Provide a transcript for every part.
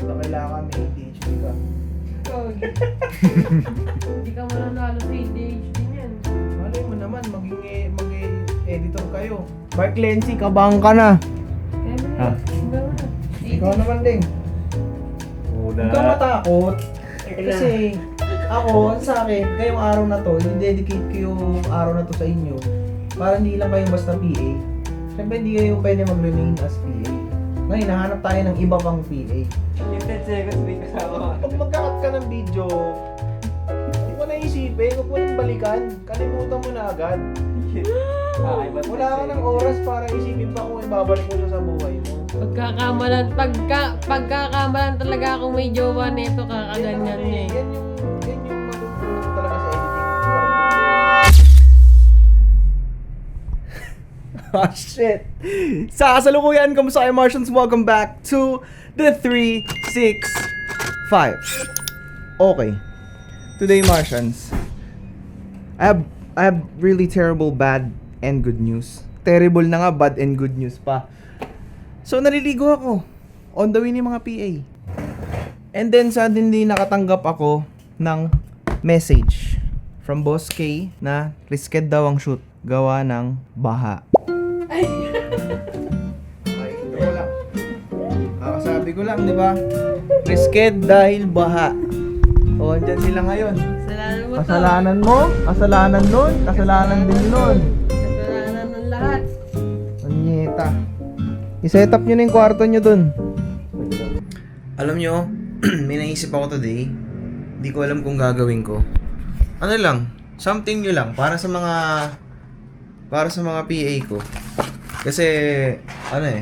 Ito kailangan may ADHD ka. Hindi ka mananalo sa ADHD niyan. Malay mo naman, mag-editor kayo. Mark Lenzi, kabang ka na. Ha? Ikaw naman din. Huwag kang matakot. Kasi ako, sa akin, ngayong araw na to, i-dedicate ko yung araw na to sa inyo. Para hindi lang kayo basta PA. Siyempre hindi kayo pwede mag-remain as PA. Ngayon, nahanap tayo ng iba pang PA. Yung 10 seconds may kasama. Pag magkakat ka ng video, hindi mo naisipin, huwag mo nang balikan. Kalimutan mo na agad. Wala ka ng oras para isipin pa kung ibabalik mo siya sa buhay mo. Pagkakamalan talaga akong may jowa nito, kakaganyan niya eh. Yan yung matutulog talaga sa editing. Ah, shit. Sa kasalukuyan, kamusta kayo Martians? Welcome back to the 365. Okay. Today, Martians, I have really terrible bad and good news. Terrible na nga, bad and good news pa. So, naliligo ako. On the way ni mga PA. And then, suddenly, nakatanggap ako ng message from Boss K na risked daw ang shoot. Gawa ng baha. Ay, ito ko lang. Kakasabi ko lang, di ba? Risked dahil baha. O, andyan sila ngayon. Kasalanan mo to. Kasalanan mo, kasalanan nun, kasalanan din nun. Kasalanan ng lahat. Anyeta. I-set up nyo na yung kwarto nyo dun. Alam nyo, may naisip ako today. Hindi ko alam kung gagawin ko. Ano lang, something nyo lang para sa mga PA ko. Kasi, ano eh.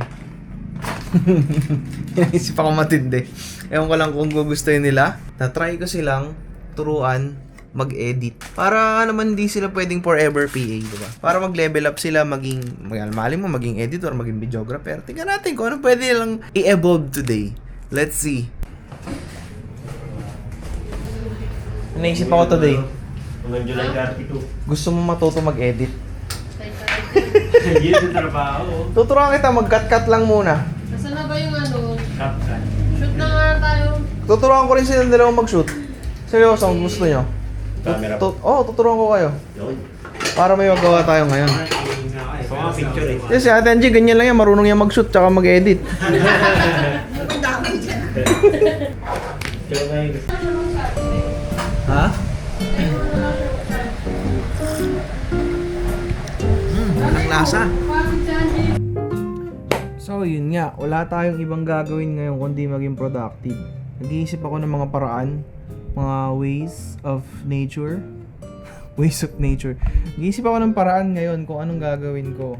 Naisip ako matindi. Ewan ko lang kung gugustuhin nila. Tatry ko silang turuan mag-edit. Para naman hindi sila pwedeng forever PA, diba? Para mag-level up sila, mali mo, maging editor, maging videographer. Tingnan natin kung ano pwede lang i-evolve today. Let's see. Naisip ako today. Hanggang July 32. Gusto mo matuto mag-edit? Hindi sa trabaho. Tuturuan kita, mag-cut-cut lang muna. Nasaan na ba yung ano? Captain. Shoot na nga tayo. Tuturuan ko rin silang dalawang mag-shoot. Seryoso, kung gusto nyo. Camera. Tuturuan ko kayo. Yun. Para may magawa tayo ngayon. So, mga picture eh. Yes, si Ate Angie, ganyan lang yan. Marunong yan mag-shoot tsaka mag-edit. Kaya ngayon. Ha? Walang lasa. So, yun nga. Wala tayong ibang gagawin ngayon kundi maging productive. Nag-iisip ako ng mga paraan, mga ways of nature. Ways of nature. Nag-iisip ako ng paraan ngayon kung anong gagawin ko.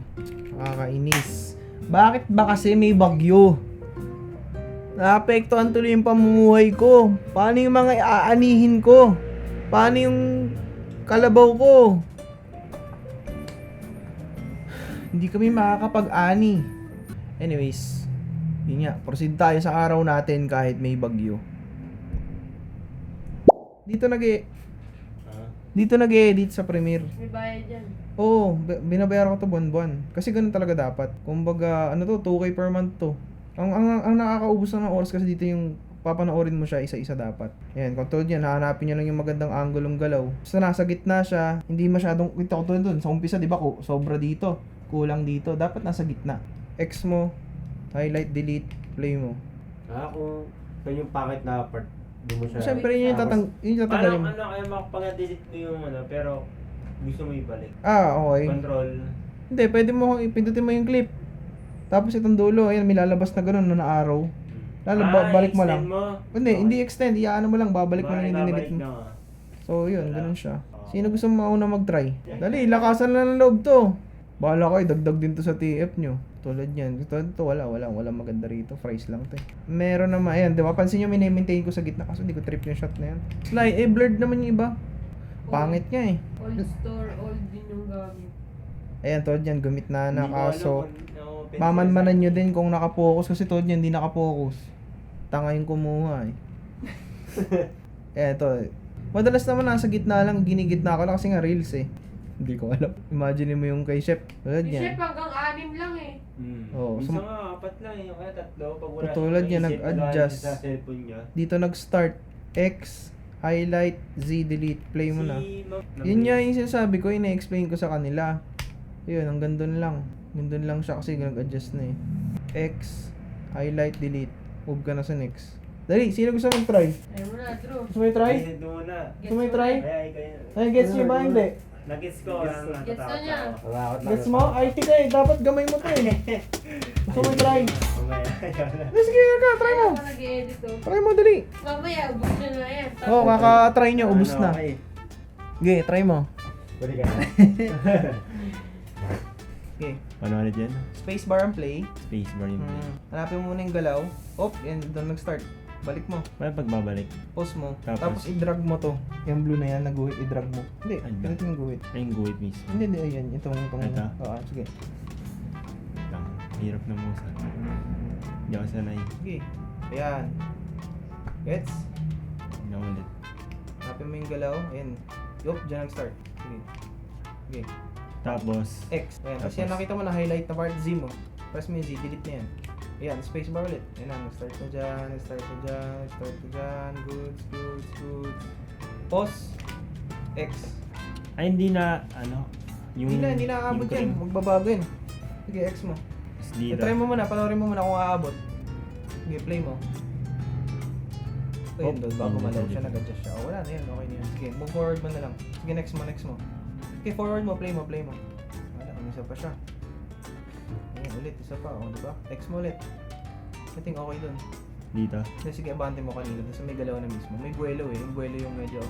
Nakakainis. Bakit ba kasi may bagyo? Naapektuhan tuloy yung pamumuhay ko. Paano yung mga aanihin ko? Paano yung kalabaw ko? Hindi kami makakapag-ani. Anyways, yun nga. Proceed tayo sa araw natin kahit may bagyo. Dito nag-edit sa Premiere. May bayad yan. Oo, binabayaran ko to buwan-buwan. Kasi ganun talaga dapat. Kumbaga, 2K per month to. Ang nakakaubos na ng oras kasi dito yung papanoorin mo siya isa-isa dapat. Ayan, kung tulad yan, hahanapin nyo lang yung magandang anggulong galaw. Basta nasa gitna siya, hindi masyadong, kita ko tulad dun, sa umpisa, di ba, sobra dito, kulang dito. Dapat nasa gitna. X mo, highlight, delete, play mo. Kung yung packet na part, di mo siya. Siyempre, yun yung tatanggalin mo. Kaya makapag-delete mo yung pero gusto mo ibalik. Okay. Control. Hindi, pwede mo, pindutin mo yung clip. Tapos itong dulo, ayan, may lalabas na gano'n na araw. Balik mo lang. Hindi extend, iyaano mo lang, babalik mo lang yung dinilit mo. So, yun, ganun siya. Sino gusto mo mauna mag-try? Dali, lakasan lang ng loob to. Bahala kayo, dagdag din to sa TF nyo. Tulad yan. Ito, wala maganda rito. Fries lang to eh. Meron naman, ayan, di ba? Pansin nyo, maintain ko sa gitna kasi hindi ko trip yung shot na yan. Sly, blurred naman yung iba. Pangit nga eh. Old store, old din yung gamit. Ayan, tulad yan, gumit na kaso. Mamanmanan nyo din kung nakapokus kasi tulad yan, hindi nakapokus. Tanga yung kumuha eh. Eto, madalas naman nasa gitna lang, ginigitna ko lang kasi nga reels eh. Hindi ko alam. Imagine mo yung kay Chef. Tulad Si yan. Chef hanggang 6 lang eh. Oh, Minsan nga, 4 lang eh. Kaya 3. Pag wala Katulad siyang yan, maisip, wala nag-adjust. sa cellphone niya. dito nag-start. X, highlight, Z, delete. Play mo na. Ma'am Yun nga Grace. yung sinasabi ko, ina-explain ko sa kanila. Yun, hanggang doon lang. Hanggang doon lang siya kasi nag-adjust na eh. X, highlight, delete. Move ka na sa next. Dali, sino gusto mong try? Ayaw mo na, Drew. Gusto mo i-try? Ay, doon na. Gusto mo i-try? Ay, Ay, gets nyo ba? Hindi. Nag-gets ko. Gets ka niya. Gets mo? IT ka eh. Dapat gamay mo to eh. Gusto mo i-try? Dali, sige ka, try mo. Ayaw ka nag-edit oh. Try mo, dali. Mamaya, ubos nyo na yan. Oo, oh, kaka-try nyo, ubus na. Okay. Sige, try mo. Pwede ka na. Okay. Ano ulit yan? Spacebar and play. Spacebar yung play. Hanapin mo muna yung galaw. Oh, yan, doon nag-start. Balik mo. Paano pagbabalik? Pause mo. Tapos? Tapos i-drag mo to. Yung blue na yan, nag-guhit, i-drag mo. Hindi, Ano? ganito yung guhit. Ay, yung guhit mismo. Hindi, hindi, ayan. Itong. Ito? Oo, sige. Lang. Hirap na musa. Hindi ako sanay. Sige. Ayan. Gets? Hindi ako ulit. Hanapin mo yung galaw. Ayan. Yup, dyan nag-start. Sige. Sige. Tapos, X. Ayan. Tapos Tapos? yan, nakita mo na highlight na part, Z mo. Press mo yung Z, delete na yan. Ayan, spacebar ulit. Ayan na, nag-start na dyan, nag-start na dyan, nag-start na dyan. Goods, goods, goods. Pause. X. ay hindi na, ano, Hindi na aabot yung yan. cream. Magbabago yan. Sige, X mo. Tapos dito. I-try mo muna, panoorin mo muna kung aabot. Sige, play mo. Ayun, doon bago Oh, malaw dito. siya, nag-adjust siya. Oh, wala na yan, okay na yan. Sige, move forward mo na lang. Sige, next mo, next mo. Okay, forward mo, play mo, play mo. Wala, isa pa siya. Ayun, ulit, isa pa, oh, diba? X mo ulit. I think okay dun. Dito. Then, sige, abante mo kanina, dun sa may galaw na mismo. May buwelo eh, yung buwelo yung medyo...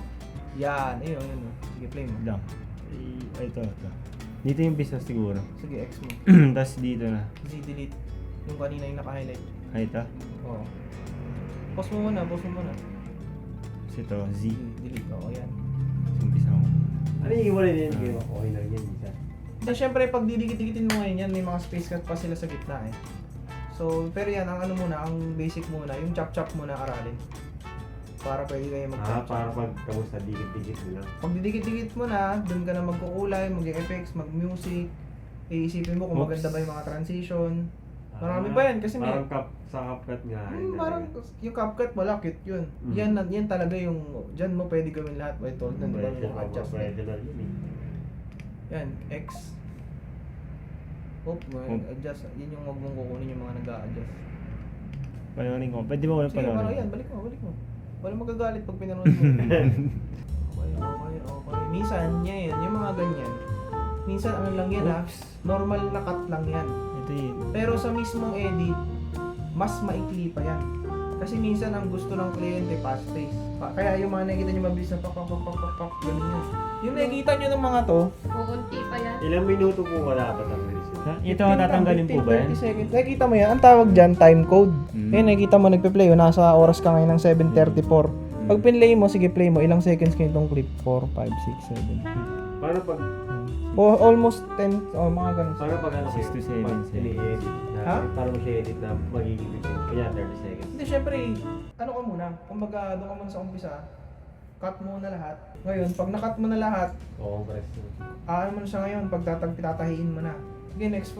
Yan, ayun, ayun. Oh. Sige, play mo. Lang. Ay, ito. Dito yung business siguro. Sige, X mo. Tapos dito na. Z, delete. Yung kanina yung naka-highlight. Ay, ito. Oo. Pause mo muna, pause mo muna. Tapos ito, Z. Z, delete. Oo, yan. Umpisa mo. Ano yung iwalay na yun? Okay lang yan. Isa. Then, syempre, pag didikit-dikitin mo ngayon yan, may mga space cut pa sila sa gitna eh. So, pero yan, ang ano muna, ang basic muna, yung chop-chop muna aralin. Para pwede kayo mag-chop-chop. Para pag kamusta dikit-dikit mo lang. Pag didikit-dikit mo na, doon ka na magkukulay, mag-effects, mag-music. Iisipin mo kung Oops. maganda ba yung mga transition. Marami pa yan kasi may... Parang sa CapCut nga. parang yung CapCut wala, cute yun. Mm. Yan talaga yung, dyan mo pwede gawin lahat. May told na, di ba? May mga adjustment. Pwede lang yun eh. Yan, X. Adjust. Yun yung wag mong kukunin yung mga nag-a-adjust. Panoorin ko. Pwede ba walang Sige, parang panoorin? yan, balik mo. Walang magagalit pag pinanood mo. Okay. Minsan, yan, yung mga ganyan. Minsan, ano lang yan ha, normal na cut lang yan. Ito yun. Pero sa mismong edit, mas maikli pa yan. Kasi minsan ang gusto ng kliyente fast pace. Kaya yung mga nakikita nyo mabilis na pak, ganun yan. Yung nakikita nyo ng mga to, Kukunti pa yan. Ilang minuto po wala dapat ang release? Ito, tatanggalin po ba yan? 30 seconds. Nakikita mo yan, ang tawag dyan, time code. Mm. Eh, nakikita mo nagpe-play, nasa oras ka ngayon ng 7:34. Pag pinlay mo, sige play mo, ilang seconds kayo itong clip? 4, 5, 6, 7. Paano pag... Almost 10, mga ganun. Paano pag ano? 6 to 7 pag seconds. ini-edit na, Ha? Paano mo siya edit na magiging video? Kaya 30 seconds. Hindi, syempre, ano ka muna, kumbaga doon ka muna sa umpisa, cut mo na lahat. Ngayon, pag na-cut mo na lahat, Oo, press mo. ano mo na siya ngayon, pag tatahiin mo na. Sige, next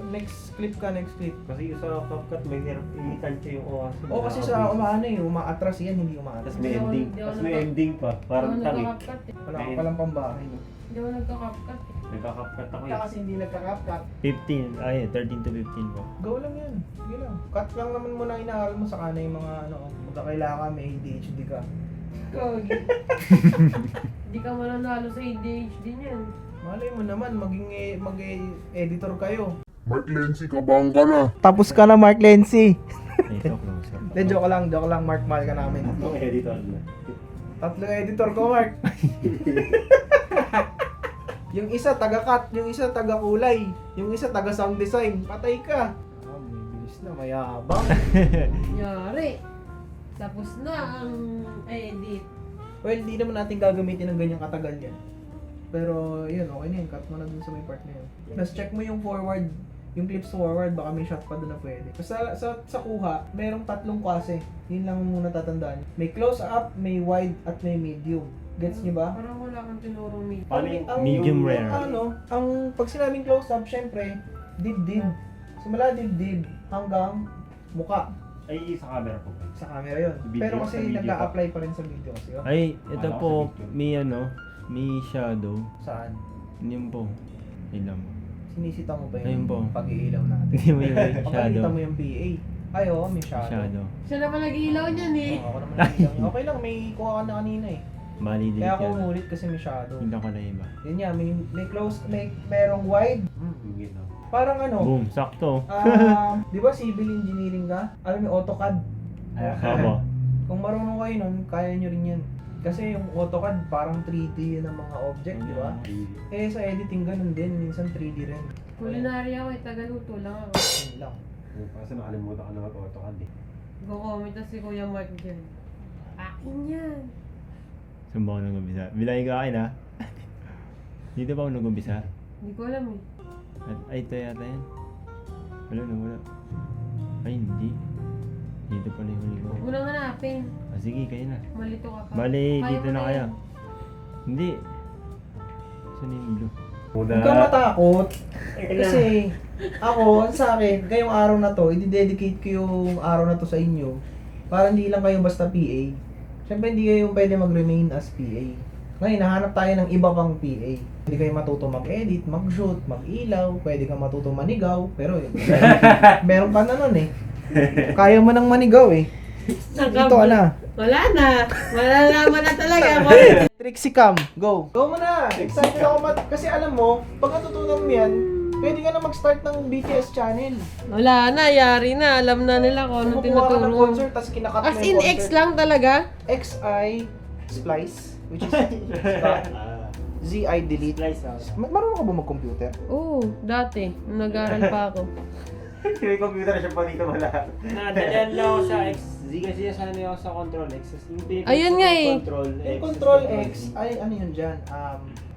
clip ka, next clip. Kasi yung sa CapCut may hirap i-tansya yung oras. O kasi sa umaano eh, umaatras yan, hindi umaatras. Tapos may ending. Hindi ako Tapos may naka- ending pa. Parang Hindi ako tangi. nagka-CapCut eh. Wala ka palang pambahay. No? Hindi ako nagka-CapCut eh. Nagka-CapCut ako Kaya eh. kasi hindi nagka-cut. 15, ay 13 to 15 po. Go lang yan. Sige lang. Cut lang naman muna inaaral mo sa kana yung mga ano, magkakailangan may ADHD ka. Gogi. Hindi ka mananalo sa ADHD niyan. Malay mo naman, mag-editor kayo. Mark Lenzi, kabang ka na. Tapos ka na, Mark Lenzi. Ito, close up. Hindi, joke lang, Mark, mahal ka namin. Ang editor na. Tatlong editor ko, Mark. Yung isa taga-cut, yung isa taga-kulay, yung isa taga-sound design. Patay ka. May bilis na, mayabang. Yari. Tapos na ang edit. Well, di naman natin gagamitin ng ganyang katagal yan. Pero, yun, okay na yun. Cut mo na dun sa may part na yun. Tapos check mo yung forward, yung clips forward, baka may shot pa dun na pwede. Sa kuha, merong 3 klase. Yun lang muna tatandaan. May close up, may wide, at may medium. Gets nyo ba? Parang wala kang tinurong meat. Paano yung Medium yung- rare. Ang pag sinabing close up, syempre, dibdib. Simula dibdib, hanggang muka. Ay, sa camera po. Sa camera yun. Video, Pero kasi sa video nag-a-apply pa rin sa video kasi. Oh. Ay, ito Wala ko po, sa video. may ano, may shadow. Saan? Yun po. Ilan mo. Sinisita mo ba Ayun po. yung pag-iilaw natin? Hindi mo yung O shadow. makikita mo yung PA. Ay, oo, may shadow. Shadow. Siya naman nag-iilaw niyan eh. Oo, ako naman nag-iilaw niya. Okay lang, may kuha ka na kanina eh. Bali, delete Kaya ako yan. umulit kasi may shadow. Hindi ko na iba. Yun nga, may close, merong wide. Gino. Parang ano, Boom, sakto. di ba civil engineering ka? Alam mo, AutoCAD. Ako. Kung marunong kayo nun, kaya nyo rin yan. Kasi yung AutoCAD parang 3D yun ang mga object, di ba? Eh sa editing ganun din, minsan 3D rin. Culinary ako eh, tagaluto lang ako. Yun lang. Kasi nakalimutan ko na mag-AutoCAD eh. Go-comment na si Kuya Mark dyan. Akin yan. Saan ba ako nag-umpisa? Bilangin ka akin ha? Dito ba ako nag-umpisa? Hindi ko alam eh. Ay, ito yata yan. Wala. Ay, hindi. Dito pa na yung huli ko. Huwag mo nang hanapin. Ah, sige, kayo na. Malito ka pa. Bali, Kaya dito mo na kaya. yan. Hindi. Saan yung blue? Muna. Huwag kang matakot. Kasi ako, sa akin, ngayong araw na to, i-dedicate ko yung araw na to sa inyo. Para hindi lang kayo basta PA. Siyempre hindi kayo pwede mag-remain as PA. Ngayon, nahanap tayo ng iba pang PA. Hindi kayo matuto mag-edit, mag-shoot, mag-ilaw, pwede kang matuto manigaw, pero meron ka na nun eh. Kaya mo nang manigaw eh. Dito ka na. Wala na. Malalaman na talaga ako. Trixie Cam, go! Go mo na! Excited ako kasi alam mo, pag natutunan mo yan, pwede ka na mag-start ng BTS channel. Wala na, yari na. Alam na nila kung anong Kumukuha ka ng tinuturo. concert, tapos kinakat mo As yung in concert. X lang talaga? XI splice, which is ZI delete. Slice ako. Marunong ka ba mag-computer? Oo, dati. Nung nag-aaral pa ako. May computer na siya pa dito wala. Nadalian lang ako sa X. Di kasi nasanay ako sa Control X. Yung pinipili Ayun ko nga yung eh. Control X. Yung Control X, ay ano yun dyan?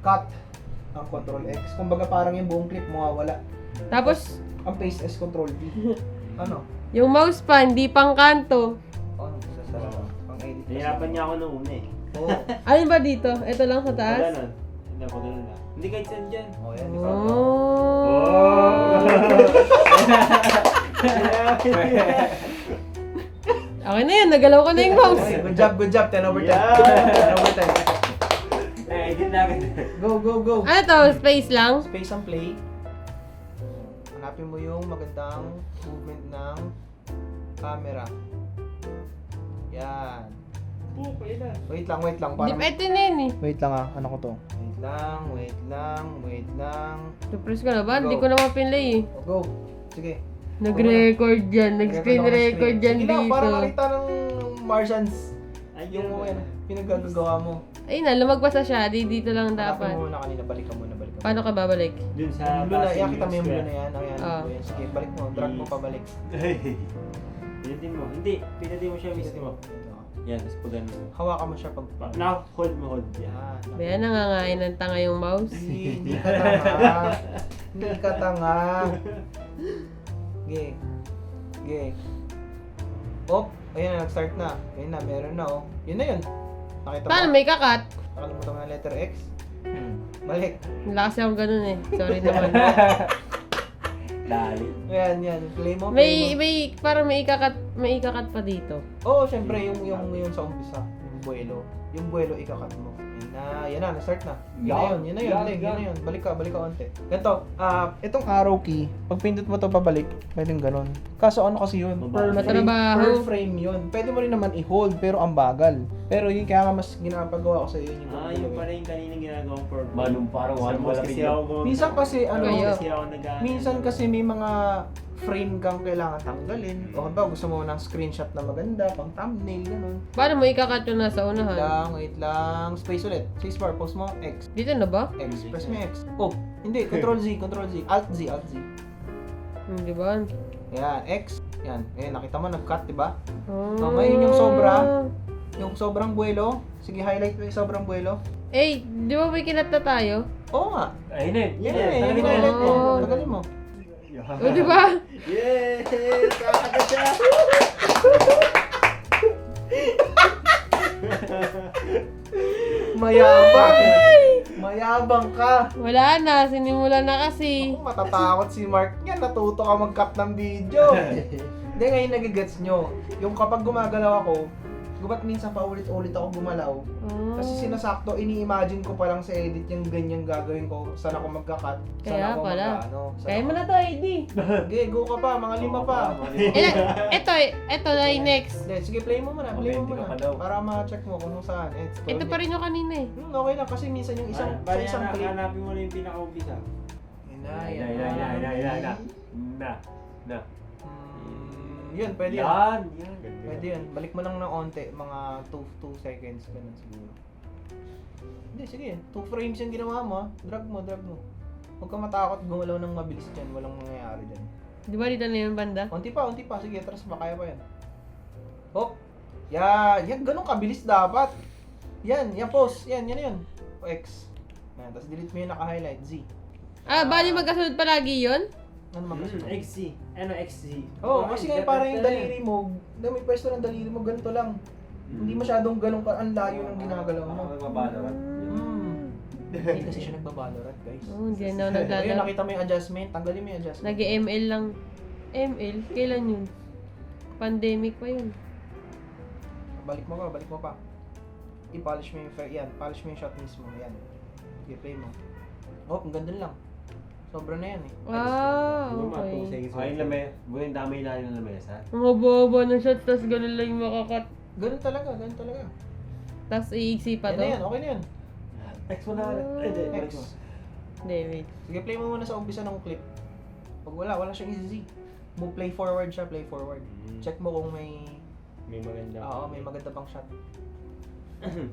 Cut ang Control X. Kumbaga parang yung buong clip mawawala. Tapos, Ang paste S Control V. Ano? yung mouse pa, hindi pang kanto. Ano? Sasara. Pang edit. Nahirapan niya ako nung una eh. Oo. Alin ba dito? Ito lang sa Wala taas? nun. Hindi ako ganun na. Hindi kahit saan dyan. Oh, yan. Oh. Okay na yan, nagalaw ko na yung mouse. Okay, good job, good job. 10 over 10. Yeah. 10 over 10. Eh, edit na agad. Go, go, go. Ano to? Space lang? Space and play. Hanapin mo yung magandang movement ng camera. Yan. Oo, pwede na. Wait lang. Di pa ito na yun eh. Wait lang ano ko to? Wait lang. Depress ka na ba? Go. Hindi ko naman pinlay eh. Go. Sige. Nag-record dyan. Nag-screen record dyan Sige na, dito. para makita ng Martians. Ayun Yung ba? pinagagawa mo. Ayun na, lumagpas na siya. Dito lang Hanapin dapat. mo muna kanina. Balikan mo. Paano ka babalik? Dun sa Yung blue na, Pasig yakita mo yung blue Square. na yan. Ayan. Ah. Ayan. Sige, balik mo. Drag mo pabalik. Pinutin mo. Hindi, pinutin mo siya mismo. Yan, tapos pag ano. Hawakan mo siya pag... Na-hold mo, hold. Yan. Yan. Kaya nangangain ng tanga yung mouse. Hindi ka tanga. Hindi ka tanga. Ge. Op, ayan na, nag-start na. Ayan na, meron na oh. Yun na yun. Nakita Paano mo? may kakat? Nakalimutan mo na letter X. Balik. Wala kasi akong ganun eh. Sorry naman. Dali. Yan. Play mo. Parang may ikakat pa dito. Oo, syempre, yung sa umpisa. Yung buwelo ikakat mo. Yan na, na-start na. Yun na yun. Balik ka onte. Ganito, itong arrow key, pag pindot mo to pabalik, pwedeng ganun. Kaso ano kasi yun? Matrabaho. Per frame yun. Pwede mo rin naman i-hold, pero ang bagal. Pero yun, kaya nga mas ginapagawa ko sa iyo yung Yung pala yung kanina ginagawang for Manong parang one Mas kasi ako Minsan kasi, Kayo. kasi ako minsan kasi may mga frame kang kailangan tanggalin. O ba gusto mo ng screenshot na maganda, pang thumbnail, ganun. Paano mo ikakat yung nasa unahan? Wait lang. Space ulit. Spacebar, post mo, X. Dito na ba? X. Press mo X. Oh, hindi. Control Z. Alt Z. Di ba? Yan, X. Yan. Nakita mo, nag-cut, diba? Oh. So, ngayon yung sobra. Yung sobrang buwelo. Sige, highlight mo yung sobrang buwelo. Eh, di ba may kinat na tayo? Oo nga. Ayun eh. Yan yung highlight mo. Oh. Tagalin mo. O, di ba? Yes! Kakaga siya! Mayabang! Mayabang ka. Wala na, sinimula na kasi. Ako matatakot si Mark niyan, natuto ka mag-cut ng video. Hindi, ngayon nagigets nyo. Yung kapag gumagalaw ako, ba't minsan paulit-ulit ako gumalaw? Oh. Kasi sinasakto, ini-imagine ko pa lang sa edit yung ganyan gagawin ko. Saan ako magka-cut, saan Kaya ako pala. mag-ano. Kaya mo na to, ID. Sige, go ka pa, mga 5 pa. Ito na yung next. Hindi, sige, play mo muna, play mo 20 ka muna. pa daw. Para ma-check mo kung saan. Ito pa rin yung kanina eh. Okay lang, kasi minsan yung isang, sa Bali, isang clip. hanapin mo na yung pinaka-umpisa. Na. Yun, pwede yan. Yan. Pwede yun. Balik mo lang ng onte, mga 2 seconds, ganun siguro. Hindi, sige. 2 frames yung ginawa mo, ha. Drag mo. Huwag ka matakot gumalaw ng mabilis dyan, walang mangyayari dyan. Di ba dito na yung banda? Unti pa. Sige, atras pa, kaya pa yan. Hop! Yan, ganun kabilis dapat. Yan, pause. Yan. O, X. Yan, tapos delete mo yung naka-highlight, Z. Bali magkasunod palagi yun? Ano magkasunod? XZ. Ano XZ? Oo, kasi ngayon parang yung daliri mo, may pwesto ng daliri mo, ganito lang. Hindi masyadong ganun ka, ang layo ng ginagalaw mo. Nagbabalot. Hindi kasi siya nagbabalorant, guys. Oo, hindi na ako Ayun, naglalaro. nakita mo yung adjustment, tanggalin mo yung adjustment. Nag-ML lang. ML? Kailan yun? Pandemic pa yun. Balik mo pa. I-polish mo yung, polish mo yung shot mismo, yan. Okay, play mo. Oh, ang ganda lang. Sobra na yan eh. Okay. Ayun lang may, buhay damay na yun ng lamesa. Mga bobo ng shots, tapos ganun lang yung makakat. Ganun talaga. Tapos iiksi pa Yan to. na yan, okay na yan. X mo na ulit. X. Hindi, wait. Sige, play mo muna sa umpisa ng clip. Pag wala siyang easy. Play forward siya, play forward. Check mo kung may... May maganda. Oo, may maganda pang shot.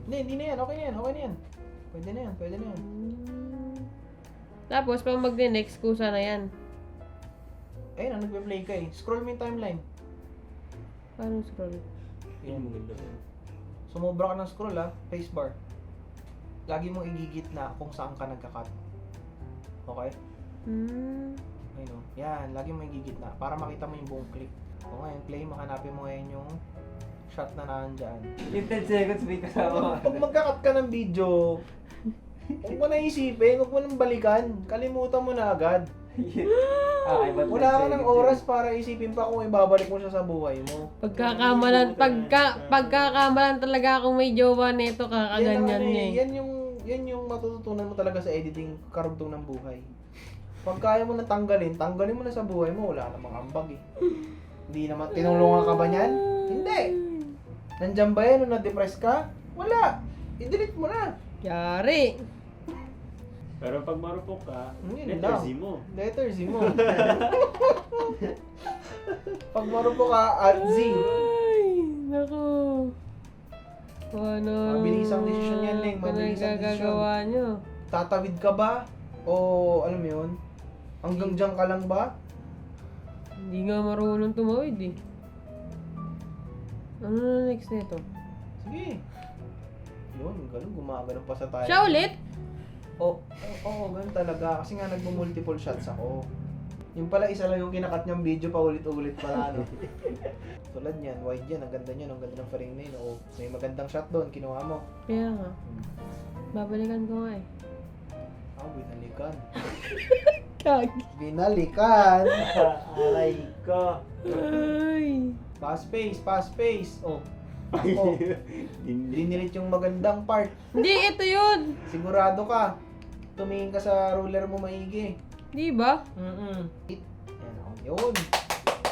Hindi na yan, okay na yan. Pwede na yan. Tapos, pag magne-next, kusa na yan. Ayun, nagpe-play ka eh. Scroll mo yung timeline. Paano scroll? Yan. Maganda. Sumobra ka ng scroll spacebar. Lagi mong igigit na kung saan ka nagka-cut. Okay? Ayun o. Yan, lagi mong igigit na para makita mo yung buong clip. O ngayon, play mo, hanapin mo ngayon yung shot na nandyan. 15 seconds may kasama. Pag magka-cut ka ng video, huwag mo na isipin, huwag mo nang balikan. Kalimutan mo na agad. Wala ka ng oras para isipin pa kung ibabalik mo siya sa buhay mo. Pagkakamalan talaga akong may jowa nito, kakaganyan niya eh. Yan yung matututunan mo talaga sa editing, karugtong ng buhay. Pag kaya mo na tanggalin mo na sa buhay mo, wala namang ambag eh. Hindi naman, tinulungan ka ba niyan? Hindi! Nandyan ba yan nung na-depress ka? Wala! I-delete mo na! Yari! Pero pag marupok ka, Yun letter lang. Z mo. Letter Z mo. Pag marupo ka at Z, Ay, naku. Ano? Mabilisang desisyon yan, Leng. Ano yung Mabilisang desisyon. gagagawa nyo? tatawid ka ba? O alam mo yun? Hanggang dyan ka lang ba? Hindi nga marunong tumawid eh. Ano na next nito? Sige. Yun, ganun, gumagano'n pa sa tayo. Siya ulit? Oo, ganun talaga. Kasi nga nagmo-multiple shots ako. Yung pala isa lang yung kinakat niyang video pa ulit-ulit pala, no? Tulad niyan, wide yan, ang ganda niyan, ang ganda ng frame na yun. O, may magandang shot doon, kinuha mo. Kaya nga. Babalikan ko nga eh. Binalikan. Kagi. Binalikan! Aray ko. Ay. Fast pace. Oh. Dinilit yung magandang part. Hindi, ito yun. Sigurado ka. Tumingin ka sa ruler mo maigi. Di ba? Yan, oh. Yun.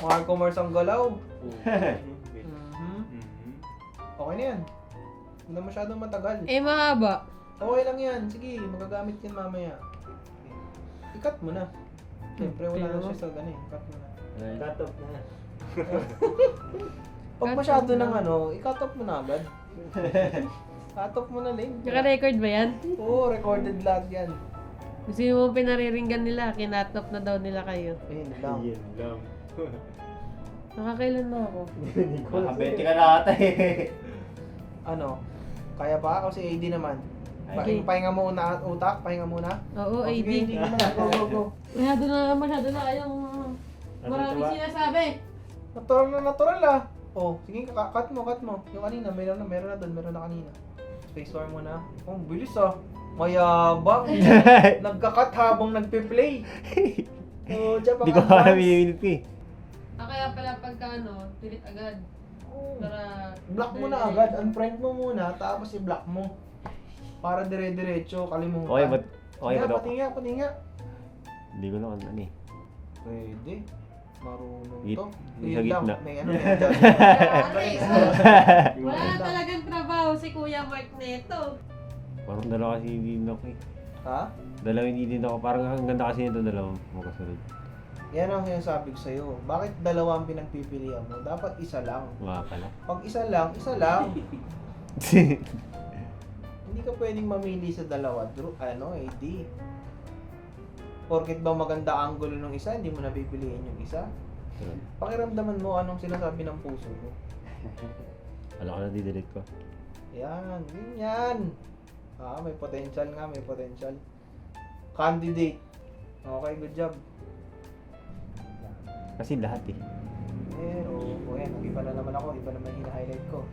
Marco Mars ang galaw. Okay na yan. Hindi na masyadong matagal. Eh, mahaba. Okay lang yan. Sige, magagamit yan mamaya. I-cut mo na. Siyempre wala na siya sa ganun. Cut mo na. Cut off na. Pag masyado ng i-cut off mo na agad. Cut off mo na lang. Naka-record ba yan? Oo, recorded lahat yan. Gusto mo pinariringgan nila, kinatop na daw nila kayo. Ayun lang. Yan lang. Nakakailan na ako. Nakabete ka na ata eh. Kaya pa? Kasi AD naman. Okay. Pahinga muna utak, pahinga muna. Oo, Sige, AD. AD naman. Go. Masyado na kayong maraming sinasabi. Natural ah. Oh, sige, cut mo. Yung kanina, meron na doon, meron na kanina. Spacebar mo na. Oh, bilis ah. Mayabang. Nagkakat habang nagpe-play. Oh, diyan Hindi ko alam yung minute ko eh. Kaya pala pagka delete agad. Para... Block mo na agad. Unfriend mo muna, tapos i-block mo. Para dire-diretso, kalimutan. Okay ba? Okay ba daw? Pati nga. Hindi ko na ano eh. Pwede. Marunong Git- to. sa Yun lang, gitna. may ano yan dyan. Wala na talagang trabaho si Kuya Mark neto. Parang dalawa kasi hindi din ako eh. Ha? Dalawa hindi din ako. Parang ang ganda kasi nito dalawang magkasunod. Yan ang sinasabi ko sa'yo. Bakit dalawa ang pinagpipilian mo? Dapat isa lang. Mga pala. Pag isa lang. Hindi ka pwedeng mamili sa dalawa. AD. Porket ba maganda angulo ng isa, hindi mo napipiliin yung isa? Pakiramdaman mo anong sinasabi ng puso mo. Alam ko na didelete ko. Yan, ganyan. May potential nga, may potential. Candidate. Okay, good job. Kasi lahat eh. Yan, nag-iba na naman ako, iba naman hina-highlight ko.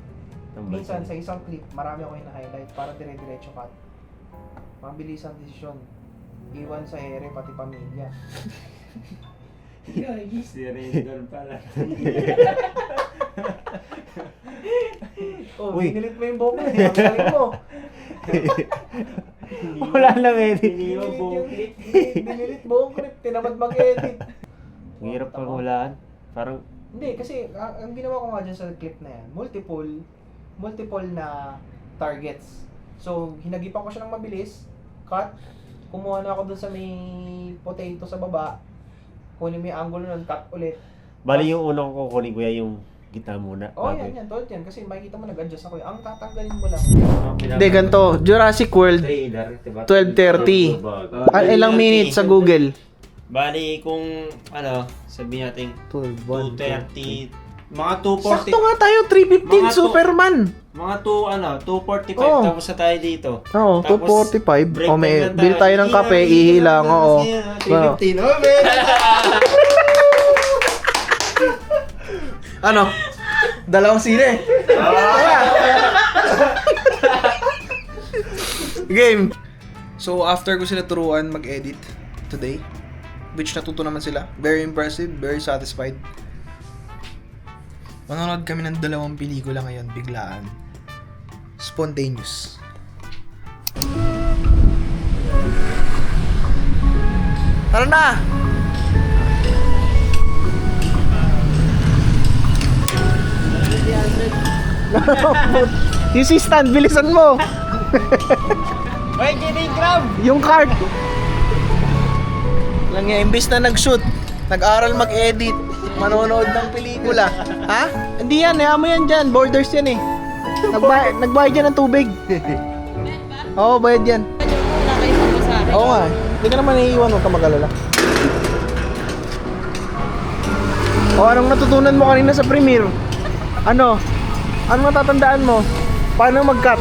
Ang Minsan, basta. sa isang clip, marami ako hina-highlight para dire-diretso cut. Mabilis ang desisyon. Iwan sa ere, pati pamilya. Surrender pala. Uy. Dinilit mo yung buhok mo eh. Ang galing mo. Wala lang edit. Hindi mo buong clip. Dinilit buong clip. Tinamad mag-edit. Ang hirap pang hulaan. Parang, Hindi, kasi ang ginawa ko nga dyan sa clip na yan, multiple na targets. So, hinagipan ko siya ng mabilis, cut, kumuha na ako dun sa may potato sa baba, kunin mo yung angulo nun, cut ulit. bali yung unang kukunin ko yan yung gitna muna. Oh, Bago- yan, tulad yan. Kasi makikita mo nag-adjust ako. Ang tatanggalin mo lang. Hindi, ganito. Jurassic World, Trailer, diba? 12:30. Ilang minutes sa Google? Bali, kung sabihin natin 2:30, mga 2:40, Sakto nga tayo, 3:15, Mga Superman. mga 2:45, Oo. tapos na tayo dito. Oo, Tapos, 2:45. break O, may time lang bill tayo ng kape, ihi lang, oo. 3:15, oh, man! Ano? Dalawang sine. Game. So, after ko sila turuan mag-edit today, which natuto naman sila. Very impressive, very satisfied. Manonood kami ng 2 pelikula ngayon, biglaan. Spontaneous. Tara na! Yung si stand, bilisan mo! May kinigrab! Yung card! Lang nga, imbis na nag-shoot, nag-aral mag-edit, manonood ng pelikula. Ha? Hindi yan, mo yan dyan, borders yan eh. Nagbayad yan ng tubig. Oo, bayad yan. Wala kayo pamasahe. Oo nga, hindi ka naman naiiwan, huwag ka mag-alala. O, anong natutunan mo kanina sa premiere? Ano? Anong natatandaan mo? Paano mag-cut?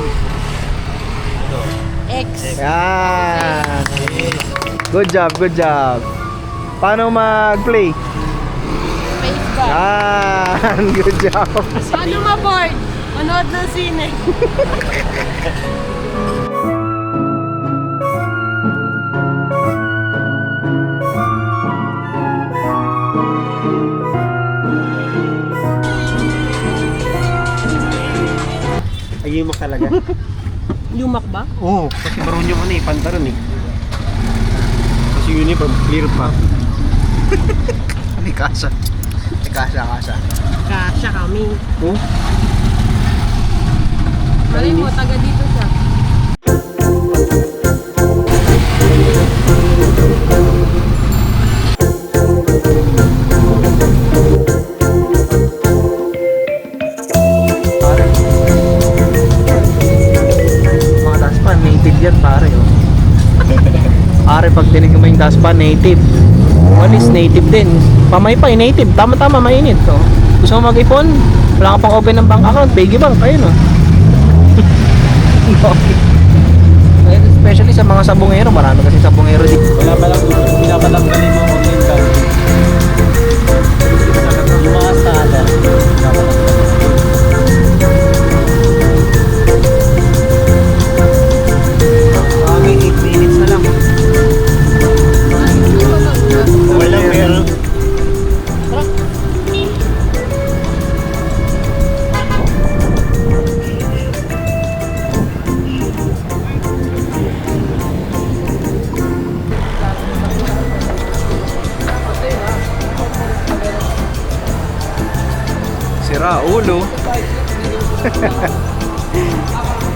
X. Yan! Good job, good job. Paano mag-play? Facebook. Yan! Good job. Paano ma-board? Manood ng sine. Ayun mo talaga. Lumak ba? Oo, kasi maroon yung pantaron eh. Kasi uniform, clear pa. May kasa. May kasa. Kasya kami. Oh? Malay mo, taga dito siya. Pare. Mga daspan, native yan pare. Oh. Pare, pag dinig mo yung daspan, native. Walis, native din. Pamaypay, native. Tama-tama, mainit. Oh. Gusto mo mag-ipon? Wala ka pang open ng bank account. Piggy bank, ayun oh. Especially sa mga sabongero. Marami kasi sabongero dito. Pinapalanggalin mo ang income. Yung mga standard, pinapalanggalin. Aming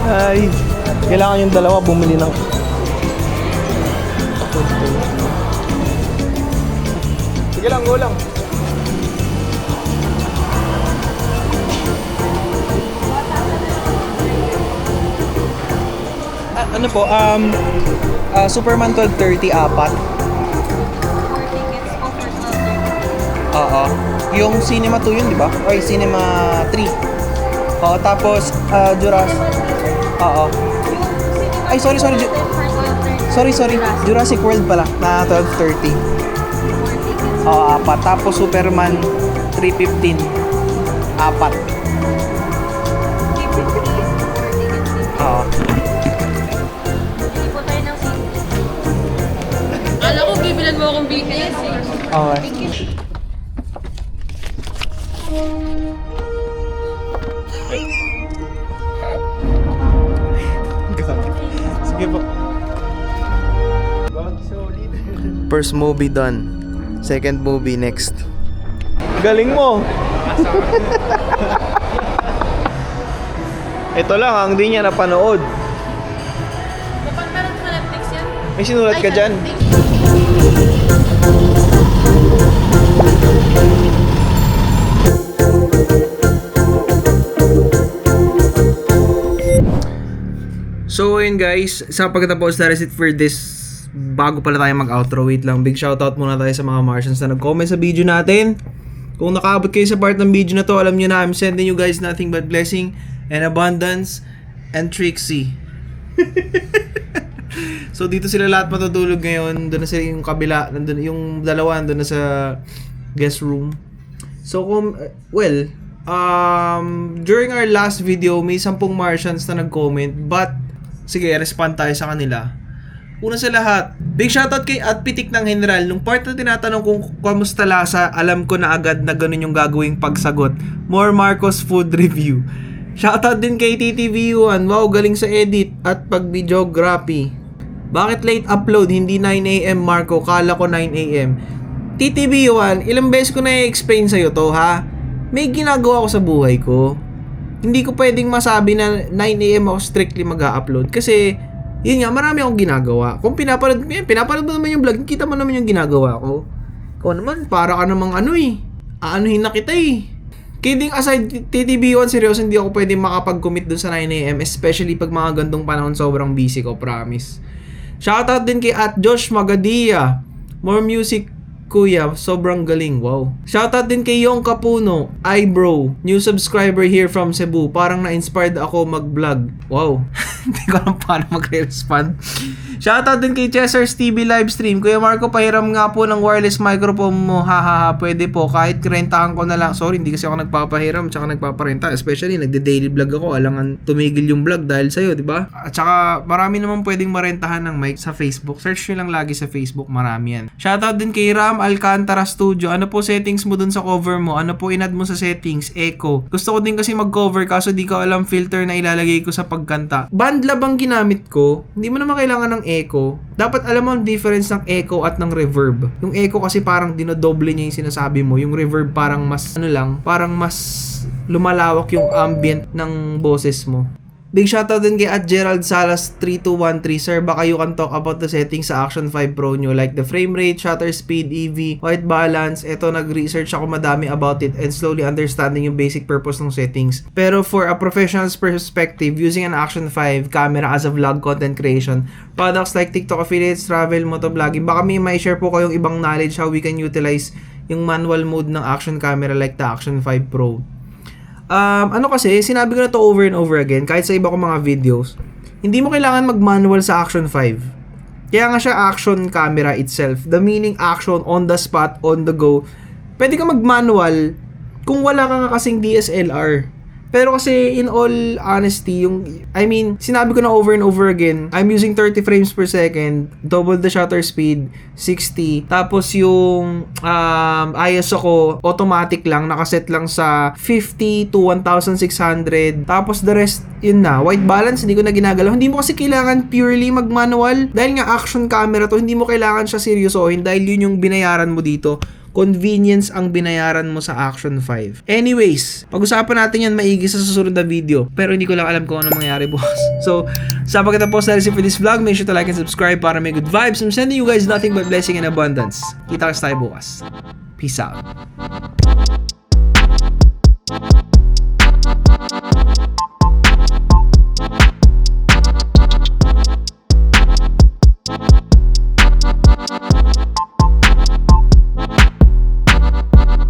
Ay, kailangan yung dalawa bumili ng... Sige lang, go lang. Ano po, Superman 1230 apat. 4 tickets po for 12:30. Oo. Yung Cinema 2 yun, di ba? Or Cinema 3. Oo, tapos Jurassic. Oo. Ay, sorry. For 12:30. Sorry. Jurassic World pala na 12:30. 4 tickets. Oo, apat. Tapos Superman 315. Apat. 350. 4 tickets. Oo. Hindi po tayo ng seat. Alam ko, bibilan mo akong BTS eh. Okay. Sige po. First movie done. Second movie next. Galing mo. Ito lang ang di niya napanood. Mapagparan sa Netflix yan? May sinulat ka dyan. So yun guys, sa pagkatapos that is it for this. Bago pala tayo mag-outro, wait lang, big shoutout muna tayo sa mga Martians na nag-comment sa video natin. Kung nakaabot kayo sa part ng video na to, alam nyo na I'm sending you guys nothing but blessing and abundance and Trixie. So dito sila lahat matutulog ngayon. Doon na sila yung kabila, nandun, yung dalawa nandun na sa guest room. So kung, during our last video, may 10 Martians na nag-comment, but sige, respond tayo sa kanila. Una sa lahat, big shoutout kay Pitik ng General. Nung part na tinatanong kung kamusta lasa, alam ko na agad na ganun yung gagawing pagsagot. More Marcos food review. Shoutout din kay TTV1. Wow, galing sa edit at pag-videography. Bakit late upload? Hindi 9 AM Marco, kala ko 9 AM. TTV1, ilang beses ko na i-explain sa'yo to ha. May ginagawa ko sa buhay ko. Hindi ko pwedeng masabi na 9 AM ako strictly mag-upload kasi yun nga, marami akong ginagawa. Kung pinapanood mo naman yung vlog, kita mo naman yung ginagawa ko. Ikaw naman, para ka namang aanuhin na kita eh. Kidding aside, TTB1, seryoso, hindi ako pwedeng makapag-commit dun sa 9 AM, especially pag mga gandong panahon, sobrang busy ko, promise. Shoutout din kay Josh Magadia. More music, kuya, sobrang galing, wow. Shoutout din kay Yong Kapuno. Ay bro, new subscriber here from Cebu. Parang na-inspired ako mag-vlog. Wow. Hindi ko alam paano mag-respond. Shoutout din kay Chester's TV livestream. Kuya Marco, pahiram nga po ng wireless microphone mo. Hahaha, pwede po. Kahit rentahan ko na lang. Sorry, hindi kasi ako nagpapahiram tsaka nagpaparenta. Especially, nagde-daily vlog ako. Alangan tumigil yung vlog dahil sa'yo, di ba? At saka, marami naman pwedeng marentahan ng mic sa Facebook. Search nyo lang lagi sa Facebook. Marami yan. Shoutout din kay Ram Alcantara Studio. Ano po settings mo dun sa cover mo? Ano po inad mo sa settings? Echo. Gusto ko din kasi mag-cover kaso di ko alam filter na ilalagay ko sa pagkanta. Bandlab ang ginamit ko. Hindi mo naman kailangan ng echo. Dapat alam mo ang difference ng echo at ng reverb. Yung echo kasi parang dinodoble niya yung sinasabi mo. Yung reverb parang mas parang mas lumalawak yung ambient ng boses mo. Big shoutout din kay Gerald Salas 3213. Sir, baka you can talk about the settings sa Action 5 Pro nyo like the frame rate, shutter speed, EV, white balance. Ito, nag-research ako madami about it and slowly understanding yung basic purpose ng settings. Pero for a professional's perspective, using an Action 5 camera as a vlog content creation, products like TikTok affiliates, travel, motovlogging, baka may share po kayong ibang knowledge how we can utilize yung manual mode ng Action camera like the Action 5 Pro. Kasi, sinabi ko na to over and over again, kahit sa iba kong mga videos, hindi mo kailangan mag-manual sa Action 5. Kaya nga siya action camera itself. The meaning action, on the spot, on the go. Pwede ka mag-manual kung wala ka nga kasing DSLR. Pero kasi in all honesty, sinabi ko na over and over again, I'm using 30 frames per second, double the shutter speed, 60. Tapos yung ISO ko, automatic lang, nakaset lang sa 50 to 1600. Tapos the rest, yun na. White balance, hindi ko na ginagalaw. Hindi mo kasi kailangan purely mag-manual. Dahil nga action camera to, hindi mo kailangan siya seryosohin dahil yun yung binayaran mo dito. convenience ang binayaran mo sa Action 5. Anyways, pag-usapan natin yan maigi sa susunod na video. Pero hindi ko lang alam kung ano mangyari, boss. So, sa pagkatapos na rin for this vlog, make sure to like and subscribe para may good vibes. I'm sending you guys nothing but blessing and abundance. Kita-kits tayo bukas. Peace out.